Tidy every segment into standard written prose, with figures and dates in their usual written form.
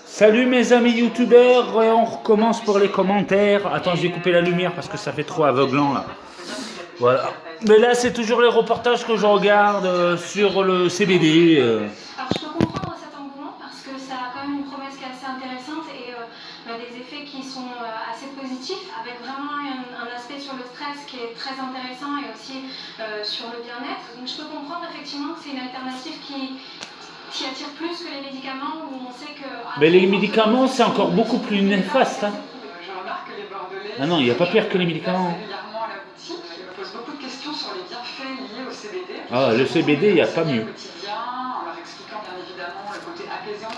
Salut mes amis youtubeurs, on recommence pour les commentaires. Attends, j'ai coupé la lumière parce que ça fait trop aveuglant là. Voilà. Mais là, c'est toujours les reportages que je regarde sur le CBD. Alors, je peux comprendre cet engouement parce que ça a quand même une promesse qui est assez intéressante et des effets qui sont assez positifs, avec vraiment un aspect sur le stress qui est très intéressant et aussi sur le bien-être. Donc, je peux comprendre effectivement que c'est une alternative qui attire plus que les médicaments où on sait que... Mais les médicaments, c'est encore beaucoup plus néfaste. Hein. Je remarque que les Bordelais... Ah non, il n'y a pas pire que les médicaments. Régulièrement à la boutique, ils me posent beaucoup de questions sur les bienfaits liés au CBD. Ah, le CBD, il n'y a pas mieux. Au quotidien, en leur expliquant bien évidemment le côté apaisant,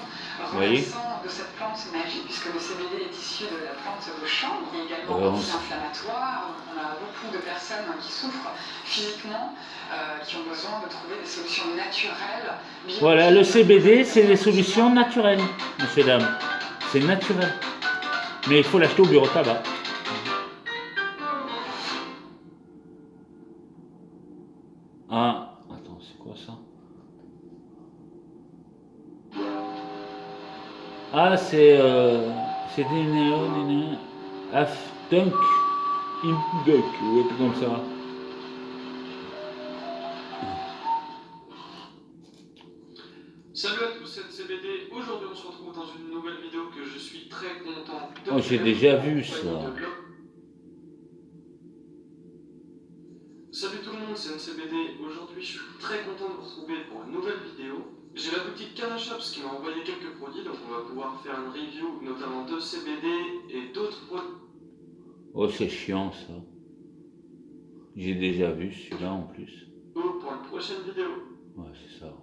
Oui. relaxant de cette plante magique, puisque le CBD est issu de la plante de chanvre, qui est également anti-inflammatoire. On a beaucoup de personnes qui souffrent physiquement, qui ont besoin de trouver des solutions naturelles. Voilà, le CBD, c'est des solutions naturelles, messieurs, dames. C'est naturel. Mais il faut l'acheter au bureau de tabac. Ah, attends, c'est quoi ça? Ah, c'est des néons, Afdunk Imguk, ou un truc comme ça. Salut à tous, c'est CBD. Aujourd'hui, on se retrouve dans une nouvelle vidéo que je suis très content de Oh, j'ai déjà vu ça. Salut tout le monde, c'est CBD. Aujourd'hui, je suis très content de vous retrouver pour une nouvelle vidéo. J'ai la boutique Canachops qui m'a envoyé quelques produits, donc on va pouvoir faire une review notamment de CBD et d'autres produits. Oh, c'est chiant ça. J'ai déjà vu celui-là en plus. Pour une prochaine vidéo. Ouais, c'est ça.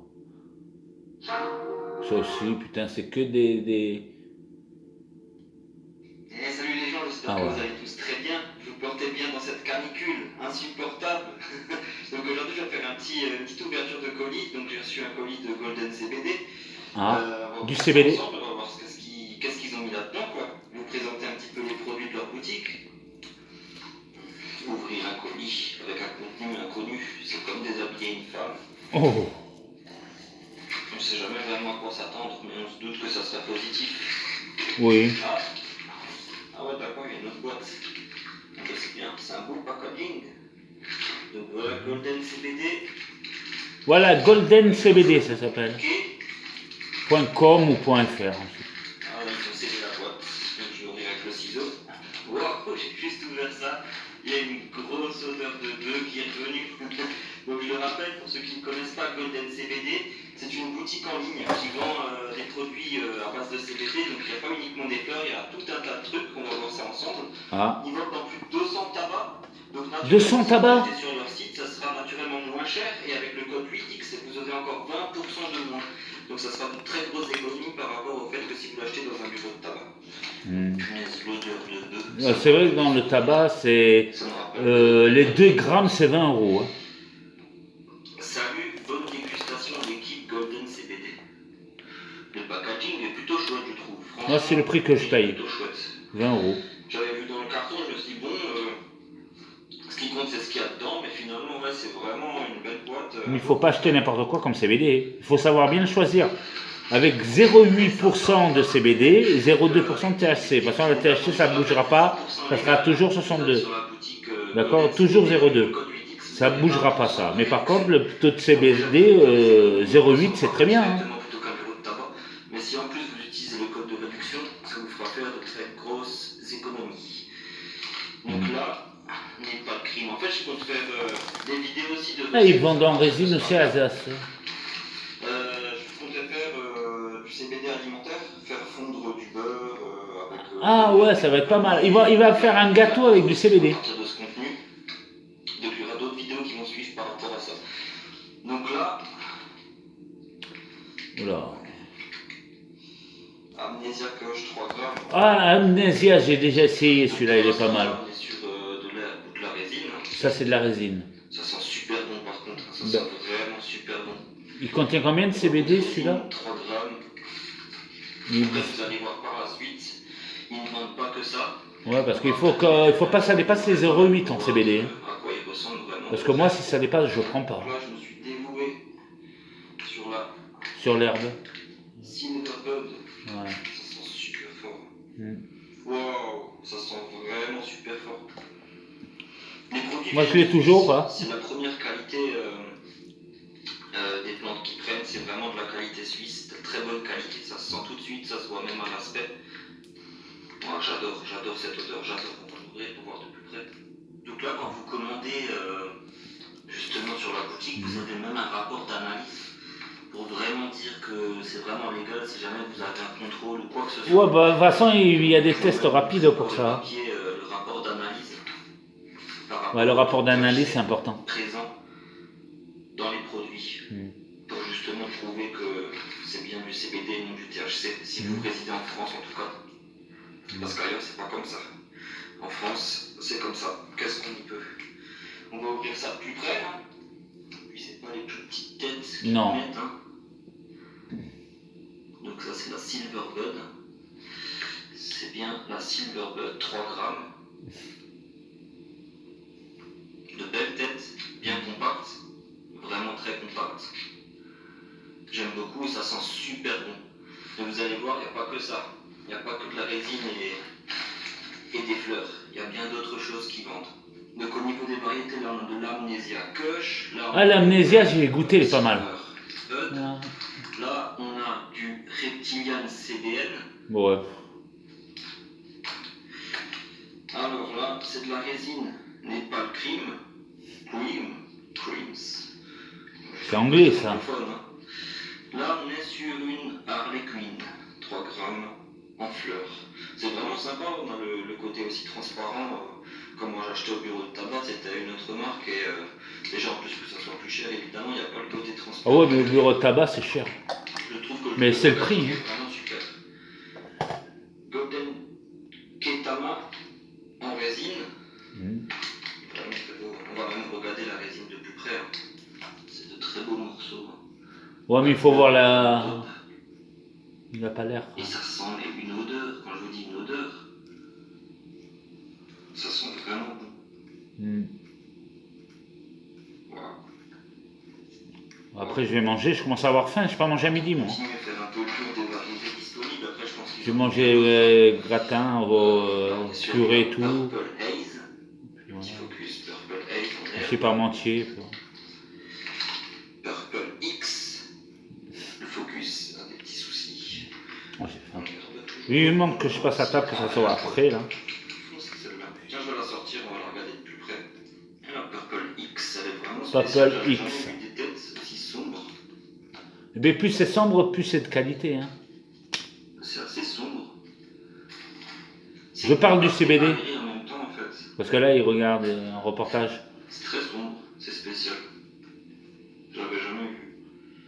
Ça aussi, putain, c'est que des... Eh, salut les gens, j'espère que vous allez tous très bien. Vous portez bien dans cette canicule insupportable. Donc aujourd'hui, je vais faire une petite ouverture de colis. Donc j'ai reçu un colis de Golden CBD. Du CBD. Ensemble, on va voir qu'est-ce qu'ils ont mis là-dedans, quoi. Vous présenter un petit peu les produits de leur boutique. Ouvrir un colis avec un contenu inconnu, c'est comme déshabiller une femme. Oh. On ne sait jamais vraiment à quoi s'attendre, mais on se doute que ça sera positif. Oui. Ah ouais, d'accord, il y a une autre boîte. C'est bien, c'est un beau packaging. Donc voilà, Golden CBD. Voilà, Golden CBD, ça s'appelle. .com ou .fr. Ah, ils ont scellé la boîte. Donc je vais ouvrir avec le ciseau. Wow, j'ai juste ouvert ça. Il y a une grosse odeur de bœuf qui est revenue. Donc je le rappelle, pour ceux qui ne connaissent pas Golden CBD, c'est une boutique en ligne qui vend des produits à base de CBD. Donc il n'y a pas uniquement des fleurs, il y a tout un tas de trucs qu'on va voir ça ensemble. Ils vendent dans plus de 200 tabacs. Donc 200 tabacs sur leur site, ça sera naturellement moins cher. Et avec le code 8X, vous aurez encore 20% de moins. Donc ça sera une très grosse économie par rapport au fait que si vous l'achetez dans un bureau de tabac. C'est vrai que dans le tabac, c'est les 2 grammes, c'est 20 €. Hein. Salut, bonne dégustation des kits Golden CBD. Le packaging est plutôt chouette, je trouve. Moi, c'est le prix que je paye. 20 €. J'avais vu dans le carton, je me suis dit, bon, ce qui compte, c'est ce qu'il y a dedans, mais finalement, ouais, c'est vraiment une belle boîte. Mais il ne faut pas acheter n'importe quoi comme CBD. Il faut savoir bien le choisir. Avec 0,8% de CBD et 0,2% de THC. De toute façon, le THC, ça ne bougera pas. Ça sera toujours 62. D'accord? Toujours 0,2. Ça ne bougera pas, ça. Mais par contre, le taux de CBD, 0,8, c'est très bien. Hein. Mais si en plus vous utilisez le code de réduction, ça vous fera faire de très grosses économies. Donc là, n'est pas de crime. En fait, je compte faire des vidéos aussi de... Ah, ils vendent en résine aussi à Alsace. Je comptais faire du CBD alimentaire, faire fondre du beurre avec... Ah ouais, ça va être pas mal. Il va faire un gâteau avec du CBD. À partir de ce contenu, donc il y aura d'autres vidéos qui vont suivre par rapport à ça. Donc là... Oula. Amnésia Coche 3 grammes. Ah, Amnésia, j'ai déjà essayé celui-là, il est pas mal. On est sur de la résine. Ça, c'est de la résine. Ça sent super bon par contre, ça sent vraiment super bon. Il contient combien de CBD celui-là? 3 grammes. Vous allez voir par la suite, ils ne vendent pas que ça. Ouais, parce qu'il faut pas que ça dépasse les 0,8 en CBD. À quoi il ressemble vraiment. Parce que moi, si ça dépasse, je prends pas. Là, je me suis dévoué sur l'herbe. cinétox Bud. Ouais. Ça sent super fort. Mm. Waouh, ça sent vraiment super fort. Les produits Moi, je l'ai toujours, hein. c'est la première qualité des plantes qu'ils prennent, c'est vraiment de la qualité suisse, de très bonne qualité, ça se sent tout de suite, ça se voit même à l'aspect. Moi j'adore cette odeur, j'adore, on va l'ouvrir pour voir de plus près. Donc là quand vous commandez justement sur la boutique, vous avez même un rapport d'analyse pour vraiment dire que c'est vraiment légal si jamais vous avez un contrôle ou quoi que ce soit. Ouais, bah, de toute façon, il y a des tests rapides pour ça. Le rapport d'analyse. Ouais, le rapport d'analyse, c'est important. Présent dans les produits. Pour justement prouver que c'est bien du CBD et non du THC, si vous résidez en France en tout cas. Parce qu'ailleurs, c'est pas comme ça. En France, c'est comme ça. Qu'est-ce qu'on y peut? On va ouvrir ça de plus près, hein. Puis c'est pas les plus petites têtes qu'ils mettent, hein. Donc ça, c'est la Silver Bud. C'est bien la Silver Bud, 3 grammes. De belles têtes, bien compactes. Vraiment très compactes. J'aime beaucoup et ça sent super bon. Et vous allez voir, il n'y a pas que ça. Il n'y a pas que de la résine et des fleurs. Il y a bien d'autres choses qui vendent. Donc au niveau des variétés, là on a de l'amnésia Kush. Ah, l'amnésia, j'ai goûté, elle est pas mal. Là on a du Reptilian CBN. Ouais. Alors là, c'est de la résine Nepal Creams. C'est anglais ça. Là, on est sur une Harley Quinn, 3 grammes en fleurs. C'est vraiment sympa, on a le côté aussi transparent. Comme moi j'achetais au bureau de tabac, c'était une autre marque et déjà en plus que ça soit plus cher, évidemment, il n'y a pas le côté transparent. Ah ouais, mais le bureau de tabac c'est cher. Je trouve que mais c'est le prix. Hein. Vraiment super. Golden Ketama en résine. Vraiment très beau. On va même regarder la résine de plus près. Hein. C'est de très beaux morceaux. Ouais, mais il faut voir la... Il n'a pas l'air. Et ça sent une odeur, quand je vous dis une odeur, ça sent vraiment bon. Voilà. Après je vais manger, je commence à avoir faim, je n'ai pas mangé à midi moi. Continuez à faire un peu le tour des variétés disponibles, après je pense que... J'ai mangé gratin, purée et tout. Purple Haze, petit focus, Purple Haze. Je suis parmentier. Purple X, le focus a des petits soucis. Oh, j'ai faim. Il manque que je passe à table, que ça soit après là. Tiens, je vais la sortir, on va la regarder de plus près. Alors, Purple X, elle est vraiment Purple spéciale. J'ai X. jamais vu des têtes aussi sombres. Mais plus c'est sombre, plus c'est de qualité. Hein. C'est assez sombre. Je parle du CBD. En même temps, en fait. Parce que là, il regarde un reportage. C'est très sombre, c'est spécial. J'avais jamais vu.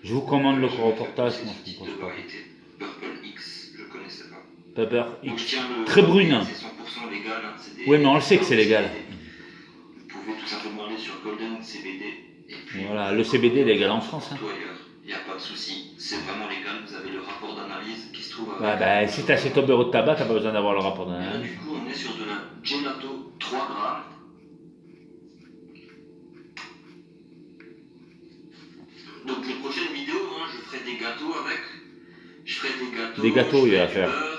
Je vous commande le reportage, moi je ne de pense pas. variété. Purple X, je connaissais pas. Pepper Donc, X. je tiens le... Très brune. C'est 100% légal. Hein. Oui, mais on le sait que c'est légal. Vous pouvez tout simplement aller sur Golden CBD. Et puis, voilà, le CBD est légal en France. Hein. Il n'y a pas de souci, c'est vraiment légal. Vous avez le rapport d'analyse qui se trouve avec. Ouais, bah, si tu achètes au bureau de tabac, tu n'as pas besoin d'avoir le rapport Et là, d'analyse. du coup, on est sur de la gelato 3 grammes. Donc, les prochaines vidéos, hein, je ferai des gâteaux avec. Je ferai des gâteaux. Des gâteaux, il y a à faire. Beurre,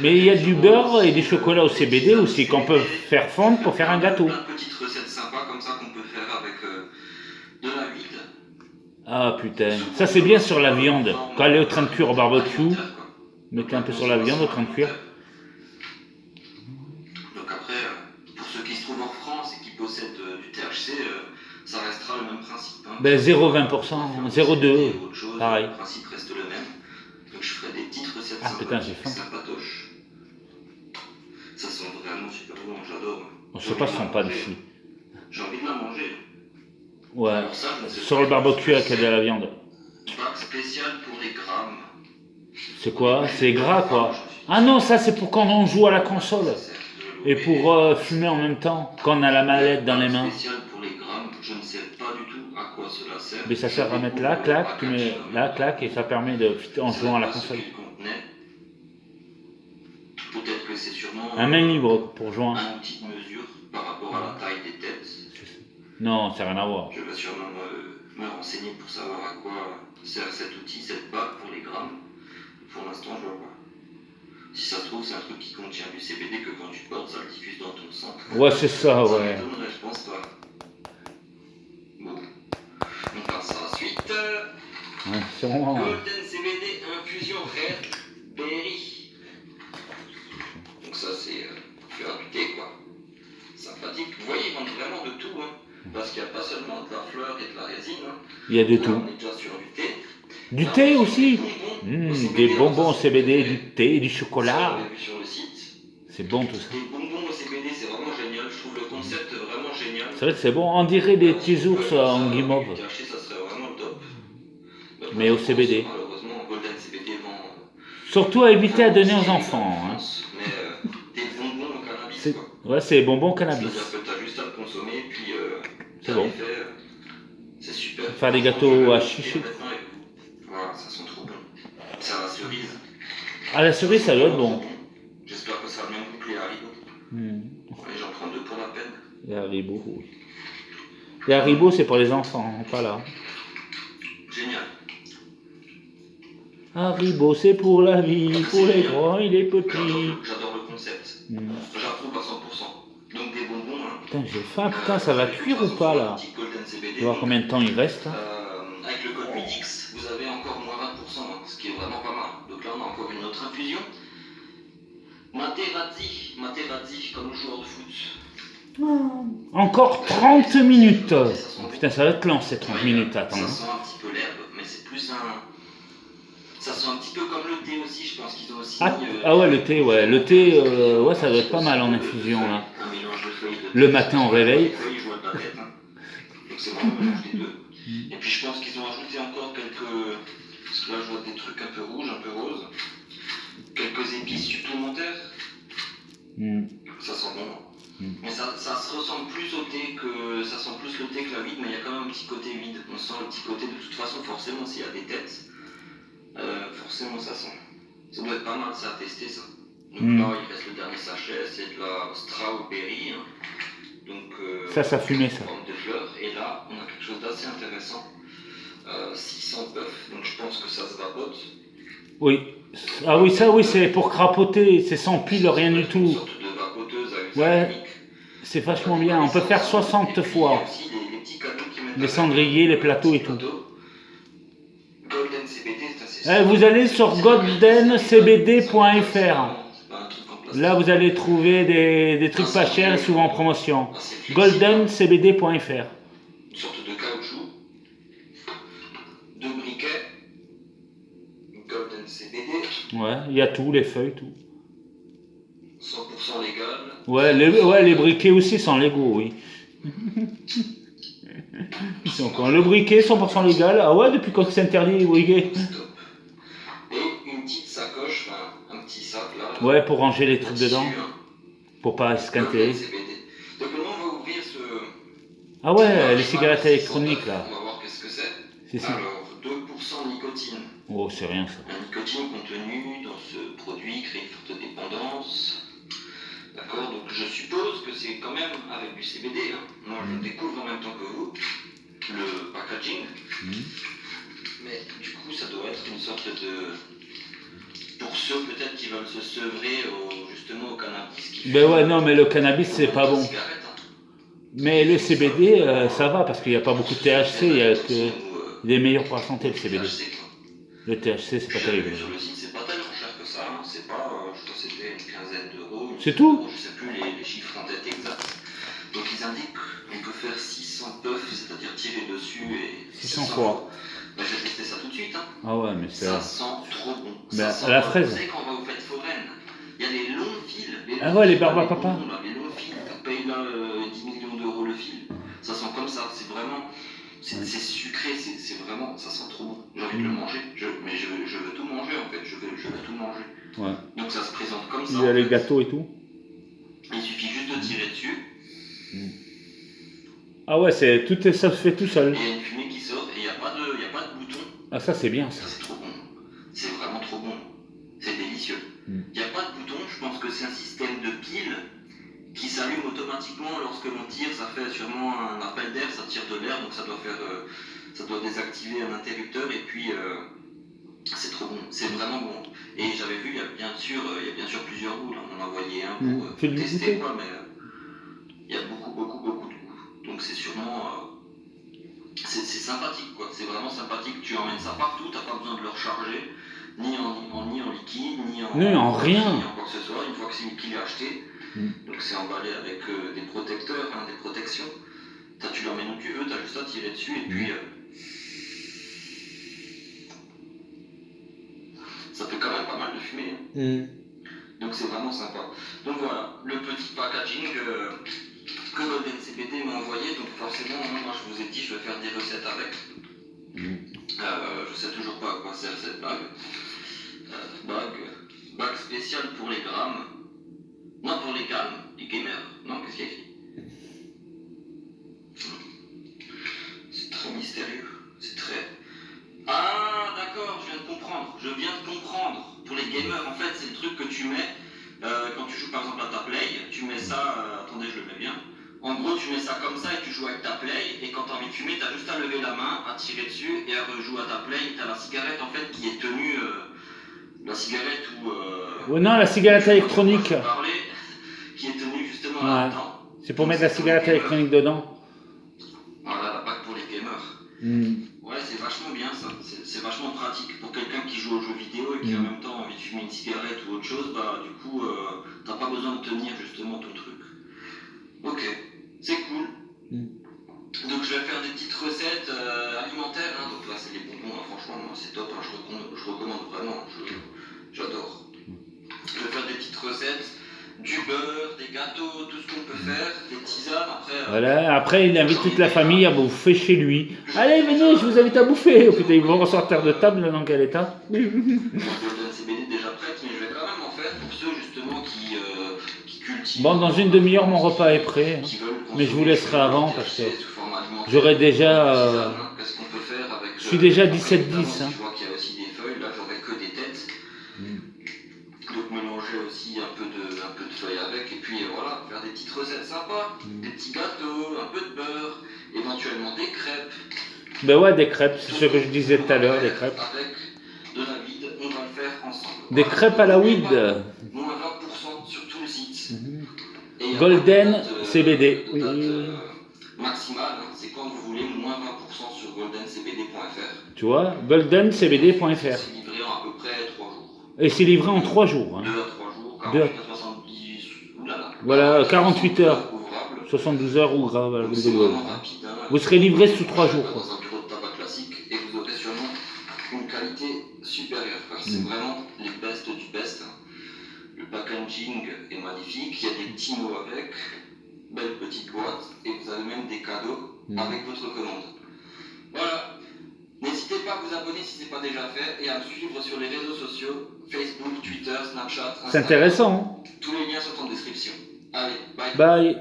mais il y a du beurre et des chocolats au CBD aussi qu'on peut faire fondre pour faire un gâteau. Plein de petites recettes sympas comme ça qu'on peut faire avec de la huile. Ah putain, ça c'est bien sur la viande. Quand elle est au train de cuire au barbecue, mettez un peu sur la viande au train de cuire. Donc après, pour ceux qui se trouvent en France et qui possèdent du THC, ça restera le même principe. Hein. Ben 0,20%, 0,2, pareil. Le principe reste le même. Donc je ferai des petites recettes Ah putain, j'ai faim. sympatoches. Ça sent vraiment super bon, j'adore. Je sais pas si on pas dessus. J'ai envie de la manger. Ouais, Alors ça, sur le barbecue avec de la viande. Pack spécial pour les grammes. C'est quoi? C'est gras quoi. Ah non, ça c'est pour quand on joue à la console. Et pour fumer en même temps, quand on a la mallette dans les mains. Spécial pour les grammes, je ne sais pas du tout à quoi cela sert. Mais ça sert à mettre là, clac, tu mets là, clac, et ça permet de, en jouant à la console. Peut-être que c'est sûrement un main libre pour jouer. un outil de mesure par rapport à la taille des têtes. Non, ça n'a rien à voir. Je vais sûrement me renseigner pour savoir à quoi sert cet outil, cette bague pour les grammes. Si ça se trouve, c'est un truc qui contient du CBD que quand tu portes, ça le diffuse dans ton sang. Ouais, c'est ça, Ça ouais. m'étonnerait, je pense pas. Bon, on passe à la suite. Ouais, c'est vraiment... Golden CBD infusion Red Berry. Donc ça c'est fleur du thé quoi. Sympathique. Vous voyez, ils vendent vraiment de tout. Hein. Parce qu'il n'y a pas seulement de la fleur et de la résine. Hein. Il y a de Là, tout. on est déjà sur du thé. Du Là, thé on est sur aussi. des bonbons au CBD. Des bonbons au CBD, du thé, du chocolat. Ça, on l'a vu sur le site. C'est bon tout ça. Les bonbons au CBD, c'est vraiment génial. Je trouve le concept vraiment génial. C'est vrai que c'est bon. On dirait des petits ours en guimauve. Ça serait vraiment le top. Mais au CBD. Malheureusement, Golden CBD vend. Surtout à éviter à donner aux enfants. Hein. Mais des bonbons au cannabis. C'est... Quoi. Ouais, c'est bonbons cannabis. C'est-à-dire que tu as juste à le consommer, puis C'est bon. C'est super. Faire des gâteaux à chicher. Voilà, ça sent trop bon. C'est à la cerise. Ah, la cerise, ça doit être bon. J'espère que ça a le même goût que les haribots. Allez, j'en prends 2 pour la peine. Les haribots, oui. Les haribots, c'est pour les enfants, pas là. Génial. Haribo, c'est pour la vie, pour les grands et les petits. J'adore le concept. J'approuve à 100%. Donc des bonbons. Hein. Putain, j'ai faim, putain, ça va cuire ou pas là? Je vais voir combien de temps il reste. Hein. Avec le code MIDIX, vous avez encore moins 20%, hein, ce qui est vraiment pas mal. Donc là, on a encore une autre infusion. Materazzi, comme le joueur de foot. Encore 30 minutes. Oh, putain, ça va être lent ces 30 minutes, attends. Ça sent un petit peu l'herbe, mais c'est plus un... Ça sent un petit peu comme le thé aussi, je pense qu'ils ont aussi... Ah ouais, le thé, ouais. Le thé, ouais, ça doit être pas mal en infusion, là. Un mélange de feuilles de thé. Le matin, au réveil. Ils jouent à la tête, hein. Donc c'est vraiment un mélange des deux. Et puis je pense qu'ils ont ajouté encore quelques... Parce que là, je vois des trucs un peu rouges, un peu roses. Quelques épices supplémentaires. Ça sent bon. Mais ça se ressemble plus au thé que... Ça sent plus le thé que la vide, mais il y a quand même un petit côté vide. On sent le petit côté, de toute façon, forcément, s'il y a des têtes, forcément ça sent. Ça doit être pas mal, ça, à tester, ça. Donc là, il reste le dernier sachet, c'est de la strawberry. Hein. Donc, ça fumait, ça. Forme de fleurs. Et là, on a quelque chose d'assez intéressant. 600 puffs, donc je pense que ça se vapote. Oui. Ah oui, ça, oui, c'est pour crapoter, c'est sans pile, rien du tout. Une sorte de vapoteuse à usage Ouais, unique. c'est vachement bien. On peut faire 60 fois. Aussi les petits cadeaux qui mettent Les cendriers, les plateaux et tout. Golden CBD, c'est assez Vous allez sur goldencbd.fr. Là, vous allez trouver des trucs pas chers et souvent en promotion. goldencbd.fr. Une sorte de caoutchouc, 2 briquets, Golden CBD, Ouais, il y a tout, les feuilles, tout. 100% légal. Ouais, les briquets aussi sont légaux, oui. Ils sont quand le briquet 100% légal. Ah ouais, depuis quand c'est interdit, les briquets? Stop. Et une petite sacoche, un petit sac là. Ouais, pour ranger les trucs tissu, dedans, hein. pour pas esquinter. Golden CBD. Donc maintenant on va ouvrir ce... Ah ouais, les cigarettes électroniques là. On va voir qu'est-ce que c'est. C'est ça. Alors, 2% nicotine. Oh, c'est rien ça. La nicotine contenue dans ce produit crée une forte dépendance. D'accord, donc je suppose que c'est quand même avec du CBD. Hein. Moi je découvre en même temps que vous le packaging. Mais du coup ça doit être une sorte de... Pour ceux peut-être qui veulent se sevrer justement au cannabis. Ben ouais, non, mais le cannabis c'est pas bon. Cigarette, hein. Mais le CBD, ça va parce qu'il n'y a pas beaucoup de THC, il y a que des meilleurs pour la santé, le CBD. THC, quoi. Le THC, c'est pas terrible. Sur le site, c'est pas tellement cher que ça, hein. C'est pas, je crois que c'était une quinzaine d'euros. C'est tout? Je sais plus les chiffres en tête exacts. Donc ils indiquent qu'on peut faire 600 puffs, c'est-à-dire tirer dessus et 600 fois. Ben, je vais tester ça tout de suite. Hein. Ah ouais, mais Ça c'est... sent trop bon. Ben, Ça sent à la bon. fraise. Vous savez quand on va aux fêtes foraines, il y a des longs fils. Ah ouais, les barbes à papa. Bonbons, là, les longs fils, tu payes là 10 millions d'euros le fil. Ça sent comme ça, c'est vraiment... C'est sucré, c'est vraiment, ça sent trop bon. J'ai envie de le manger, mais je veux tout manger en fait, je veux tout manger. Ouais. Donc ça se présente comme ça. Il y a les gâteaux et tout. Il suffit juste de tirer dessus. Ah ouais, ça se fait tout seul. Et il y a une fumée qui sort et il n'y a pas de bouton. Ah ça c'est bien ça. Ça c'est trop bon. C'est vraiment trop bon. C'est délicieux. Il n'y a pas de bouton, je pense que c'est un système de pile qui s'allume automatiquement lorsque l'on tire. Ça fait sûrement un appel d'air, ça tire de l'air, donc ça doit désactiver un interrupteur et puis c'est trop bon. C'est vraiment bon. Et j'avais vu, il y a bien sûr plusieurs goûts. Là. On en a envoyé un pour Fais-lui tester, goûter. quoi, mais il y a beaucoup de goûts. Donc c'est sûrement... c'est sympathique, quoi. C'est vraiment sympathique. Tu emmènes ça partout, t'as pas besoin de le recharger, ni en liquide, ni en rien. Ni en quoi que ce soit, une fois qu'il est acheté. Donc c'est emballé avec des protecteurs, hein, des protections. Tu l'emmènes où tu veux, t'as juste à tirer dessus et puis... ça fait quand même pas mal de fumée. Hein. Donc c'est vraiment sympa. Donc voilà, le petit packaging que Golden CBD m'a envoyé. Donc forcément, moi je vous ai dit, je vais faire des recettes avec. Je sais toujours pas à quoi sert cette bague. Bague spéciale pour les grammes. Non, pour les calmes, les gamers. Non, qu'est-ce qu'il y a écrit? C'est très mystérieux. C'est très... Ah, d'accord, je viens de comprendre. Pour les gamers, en fait, c'est le truc que tu mets quand tu joues par exemple à ta Play. Tu mets ça, attendez, je le mets bien. En gros, tu mets ça comme ça et tu joues avec ta Play. Et quand tu as envie de fumer, tu as juste à lever la main, à tirer dessus et à rejouer à ta Play. Tu as la cigarette en fait qui est tenue. La cigarette ou. Non, la cigarette électronique. Qui est tenue justement là-dedans. C'est pour mettre la cigarette électronique dedans. Voilà, la bague pour les gamers. Ouais, c'est vachement bien ça. C'est vachement pratique pour quelqu'un qui joue aux jeux vidéo et qui en même temps a envie de fumer une cigarette ou autre chose. Bah, du coup, t'as pas besoin de tenir justement ton truc. Ok, c'est cool. Donc, je vais faire des petites recettes alimentaires. Hein. Donc, là, c'est les bonbons. Hein. Franchement, c'est top. Hein. Je recommande vraiment. J'adore. Je vais faire des petites recettes. Du beurre, des gâteaux, tout ce qu'on peut faire, des tisanes, Après il invite toute la famille à bouffer chez lui. Allez, venez, je vous invite à bouffer. Oh putain, ils vont ressortir de table dans quel état? Golden CBD déjà prête, mais je vais quand même en faire pour ceux justement qui cultivent. Bon, dans une demi-heure, mon repas est prêt. Mais je vous laisserai avant parce que j'aurai déjà... Qu'est-ce qu'on peut faire avec... Je suis déjà 17-10. Je vois qu'il y a aussi des feuilles, là j'aurai que des têtes. Donc mélanger aussi un peu de feuilles avec et puis voilà, faire des petites recettes sympas, des petits gâteaux, un peu de beurre, éventuellement des crêpes. Ben ouais, des crêpes, c'est ce que je disais tout à l'heure, des crêpes. Avec de la weed, on va le faire ensemble. Des crêpes à la weed. Moins 20% sur tout le site. Et Golden CBD. Maximale, hein, c'est quand vous voulez, moins 20% sur goldencbd.fr. Tu vois, goldencbd.fr. C'est livré en à peu près 3 jours. Et c'est livré en 3 jours. 2 à 3 jours, 48 à 70, oulala. Voilà, 48 heures. Ouvrable. 72 heures ou grave. C'est vraiment rapide. Hein, vous serez livré sous 3 jours. Dans un bureau de tabac classique et vous aurez sûrement une qualité supérieure. C'est vraiment les best du best. Le packaging est magnifique, il y a des petits mots avec, belle petite boîte et vous avez même des cadeaux avec votre commande. Voilà. N'hésitez pas à vous abonner si ce n'est pas déjà fait et à me suivre sur les réseaux sociaux, Facebook, Twitter, Snapchat, Instagram. C'est intéressant. Tous les liens sont en description. Allez, bye. Bye.